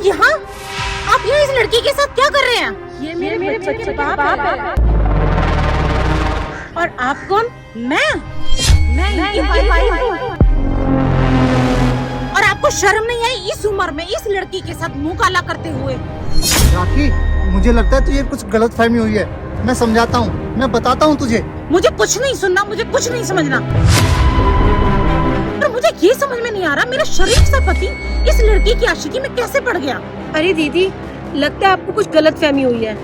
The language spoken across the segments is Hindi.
यहाँ आप यहाँ इस लड़की के साथ क्या कर रहे हैं? ये मेरे बच्चे का बाप है। और आप कौन? मैं इनकी वाइफ हूँ। और आपको शर्म नहीं आई इस उम्र में इस लड़की के साथ मुंह काला करते हुए? राखी, मुझे लगता है तुझे कुछ गलत फहमी हुई है। मैं समझाता हूँ, मैं बताता हूँ तुझे। मुझे कुछ नहीं सुनना, मुझे कुछ नहीं समझना। पर मुझे ये समझ में नहीं आ रहा मेरा शरीफ सा पति इस लड़की की आशिकी में कैसे पड़ गया। अरे दीदी, लगता है आपको कुछ गलत फहमी हुई है।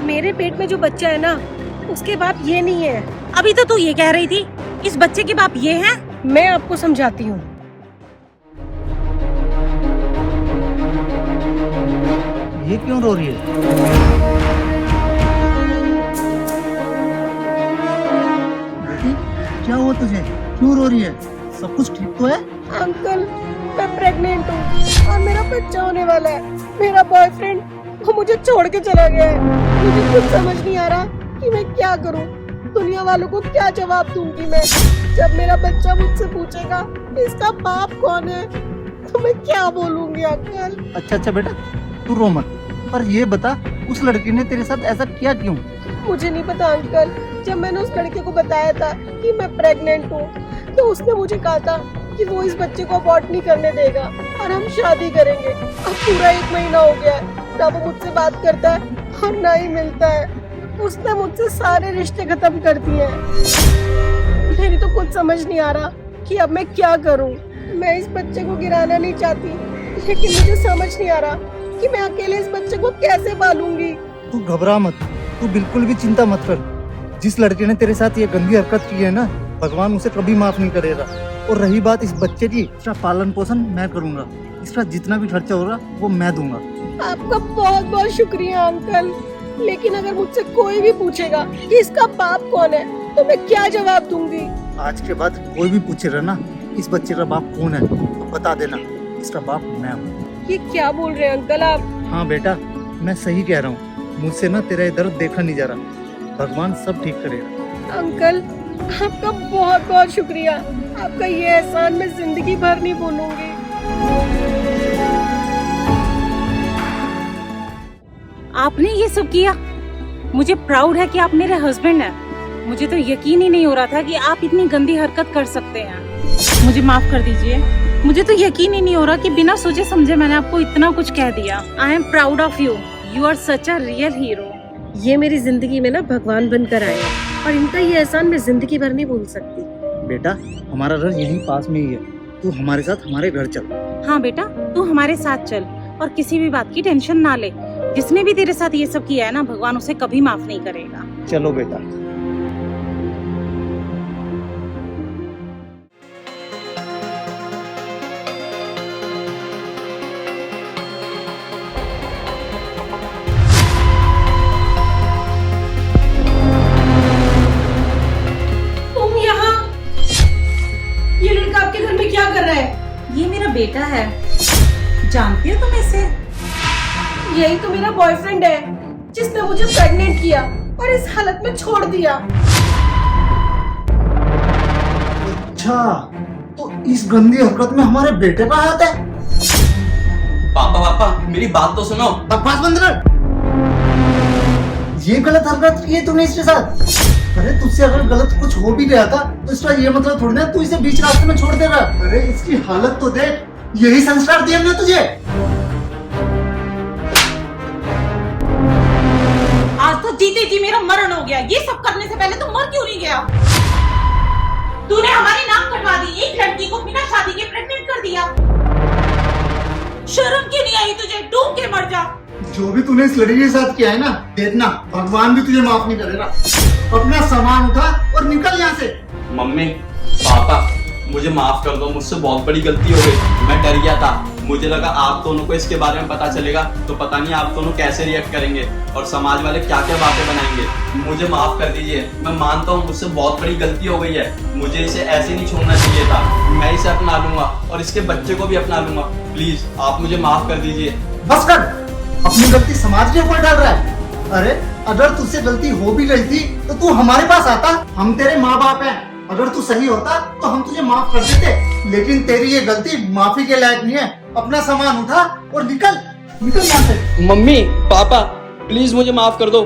मेरे पेट में जो बच्चा है ना, उसके बाप ये नहीं है। अभी तो तू ये कह रही थी इस बच्चे के बाप ये हैं। मैं आपको समझाती हूँ। ये क्यों रो रही है? बेटी, क्या हुआ तुझे? क्यों रो रही है? सब कुछ ठीक तो है? अंकल, मैं प्रेग्नेंट हूँ और मेरा बच्चा होने वाला है। मेरा बॉयफ्रेंड वो मुझे छोड़ के चला गया है। मुझे कुछ समझ नहीं आ रहा कि मैं क्या करूँ। दुनिया वालों को क्या जवाब दूंगी मैं? जब मेरा बच्चा मुझसे पूछेगा इसका बाप कौन है, तो मैं क्या बोलूंगी अंकल? अच्छा बेटा, तू रो मत। पर ये बता, उस लड़की ने तेरे साथ ऐसा किया क्यों? मुझे नहीं पता अंकल। जब मैंने उस लड़के को बताया था कि मैं प्रेग्नेंट हूँ, तो उसने मुझे कहा था कि वो इस बच्चे को अबॉर्ट नहीं करने देगा और हम शादी करेंगे। अब पूरा 1 महीना हो गया है, ना वो मुझसे बात करता है और ना ही मिलता है। उसने मुझसे सारे रिश्ते खत्म कर दिए हैं। मेरी तो कुछ समझ नहीं आ रहा कि अब मैं क्या करूँ। मैं इस बच्चे को गिराना नहीं चाहती, लेकिन मुझे समझ नहीं आ रहा कि मैं अकेले इस बच्चे को कैसे पालूंगी। तू घबरा मत, तू बिल्कुल भी चिंता मत कर। जिस लड़के ने तेरे साथ ये गंदी हरकत की है ना, भगवान उसे कभी माफ नहीं करेगा। और रही बात इस बच्चे की, इसका पालन पोषण मैं करूंगा। इसका जितना भी खर्चा होगा वो मैं दूंगा। आपका बहुत बहुत शुक्रिया अंकल। लेकिन अगर मुझसे कोई भी पूछेगा कि इसका बाप कौन है, तो मैं क्या जवाब दूंगी? आज के बाद कोई भी पूछेगा ना इस बच्चे का बाप कौन है, तो बता देना इसका बाप मैं हूँ। ये क्या बोल रहे हैं अंकल आप? हाँ बेटा, मैं सही कह रहा हूँ। मुझसे ना तेरा दर्द देखा नहीं जा रहा। भगवान सब ठीक करेगा। अंकल, आपका बहुत बहुत शुक्रिया। आपका ये एहसान मैं जिंदगी भर नहीं भूलूंगी। आपने ये सब किया, मुझे प्राउड है कि आप मेरे हस्बैंड हैं। मुझे तो यकीन ही नहीं हो रहा था कि आप इतनी गंदी हरकत कर सकते हैं। मुझे माफ कर दीजिए। मुझे तो यकीन ही नहीं हो रहा कि बिना सोचे समझे मैंने आपको इतना कुछ कह दिया। I am proud of you. You are such a real hero. ये मेरी जिंदगी में ना भगवान बनकर आए हैं और इनका ये एहसान मैं जिंदगी भर नहीं भूल सकती। बेटा, हमारा घर यहीं पास में ही है। तू हमारे साथ हमारे घर चल। हाँ बेटा, तू हमारे साथ चल और किसी भी बात की टेंशन ना ले। जिसने भी तेरे साथ ये सब किया है ना, भगवान उसे कभी माफ नहीं करेगा। चलो बेटा। तुम यहाँ? ये लड़का आपके घर में क्या कर रहा है? ये मेरा बेटा है। जानती हो तुम इसे? यही तो मेरा बॉयफ्रेंड है जिसने मुझे प्रेग्नेंट किया और इस हालत में छोड़ दिया। अच्छा, तो इस गंदी हरकत में हमारे बेटे का हाथ है? पापा मेरी बात तो सुनो। बकवास बंद कर। ये गलत हरकत की है तूने इसके साथ। अरे तुझसे अगर गलत कुछ हो भी गया था तो इसका ये मतलब थोड़ी ना तू इसे बीच रास्ते में छोड़ देगा। अरे इसकी हालत तो देख। यही संस्कार दिए हमने तुझे। आज तो जीते जी मेरा मरण हो गया। ये सब करने से पहले तू मर क्यों नहीं गया? तूने हमारी नाक कटवा दी। एक लड़की को बिना शादी के प्रेग्नेंट कर दिया। शर्म क्यों नहीं आई तुझे? डूब के मर जा। जो भी तूने इस लड़की के साथ किया है ना, देखना भगवान भी तुझे माफ नहीं करेगा। अपना सामान उठा और निकल यहाँ से। मम्मी पापा मुझे माफ कर दो, मुझसे बहुत बड़ी गलती हो गई। मैं डर गया था। मुझे लगा आप दोनों को इसके बारे में पता चलेगा तो पता नहीं आप दोनों कैसे रिएक्ट करेंगे और समाज वाले क्या क्या बातें बनाएंगे। मुझे माफ कर दीजिए। मैं मानता हूँ मुझसे बहुत बड़ी गलती हो गई है। मुझे इसे ऐसे नहीं छोड़ना चाहिए था। मैं इसे अपना लूंगा और इसके बच्चे को भी अपना लूंगा। प्लीज आप मुझे माफ कर दीजिए। बस कर। अपनी गलती समाज के ऊपर डाल रहा है। अरे अगर तुझसे गलती हो भी गई थी तो तू हमारे पास आता। हम तेरे माँ बाप हैं। अगर तू सही होता तो हम तुझे माफ कर देते, लेकिन तेरी ये गलती माफी के लायक नहीं है। अपना सामान उठा और निकल निकल यहाँ से। मम्मी पापा प्लीज मुझे माफ कर दो।